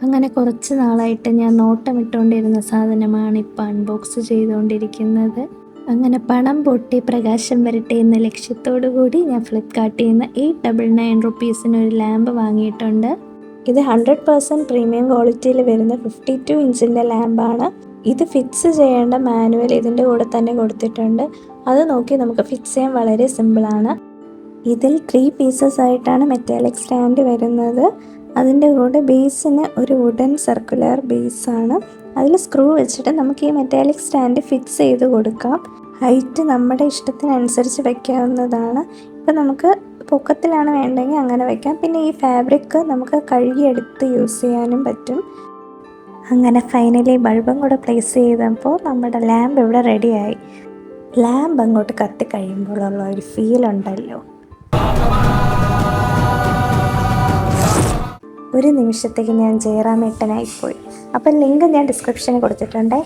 അങ്ങനെ കുറച്ച് നാളായിട്ട് ഞാൻ നോട്ടമിട്ടുകൊണ്ടിരുന്ന സാധനമാണ് ഇപ്പോൾ അൺബോക്സ് ചെയ്തുകൊണ്ടിരിക്കുന്നത്. അങ്ങനെ പണം പൊട്ടി പ്രകാശം വരട്ടെ എന്ന ലക്ഷ്യത്തോടു കൂടി ഞാൻ ഫ്ലിപ്കാർട്ടിൽ നിന്ന് 899 റുപ്പീസിന് ഒരു ലാമ്പ് വാങ്ങിയിട്ടുണ്ട്. ഇത് 100% പ്രീമിയം ക്വാളിറ്റിയിൽ വരുന്ന 52 ഇഞ്ചിൻ്റെ ലാമ്പാണ്. ഇത് ഫിക്സ് ചെയ്യേണ്ട മാനുവൽ ഇതിൻ്റെ കൂടെ തന്നെ കൊടുത്തിട്ടുണ്ട്. അത് നോക്കി നമുക്ക് ഫിക്സ് ചെയ്യാൻ വളരെ സിമ്പിളാണ്. ഇതിൽ 3 പീസസ് ആയിട്ടാണ് മെറ്റാലിക് സ്റ്റാൻഡ് വരുന്നത്. അതിൻ്റെ കൂടെ ബേസിന് ഒരു വുഡൻ സർക്കുലർ ബേസാണ്. അതിൽ സ്ക്രൂ വെച്ചിട്ട് നമുക്ക് ഈ മെറ്റാലിക് സ്റ്റാൻഡ് ഫിക്സ് ചെയ്ത് കൊടുക്കാം. ഹൈറ്റ് നമ്മുടെ ഇഷ്ടത്തിനനുസരിച്ച് വയ്ക്കാവുന്നതാണ്. ഇപ്പം നമുക്ക് പൊക്കത്തിലാണ് വേണ്ടെങ്കിൽ അങ്ങനെ വയ്ക്കാം. പിന്നെ ഈ ഫാബ്രിക് നമുക്ക് കഴുകിയെടുത്ത് യൂസ് ചെയ്യാനും പറ്റും. അങ്ങനെ ഫൈനലി ബൾബും കൂടെ പ്ലേസ് ചെയ്തപ്പോൾ നമ്മുടെ ലാമ്പ് ഇവിടെ റെഡിയായി. ലാമ്പ് അങ്ങോട്ട് കത്തി കഴിയുമ്പോഴുള്ള ഒരു ഫീൽ ഉണ്ടല്ലോ, ഒരു നിമിഷത്തേക്ക് ഞാൻ ജയറാമേട്ടനായിപ്പോയി. അപ്പം ലിങ്ക് ഞാൻ ഡിസ്ക്രിപ്ഷനിൽ കൊടുത്തിട്ടുണ്ടേ.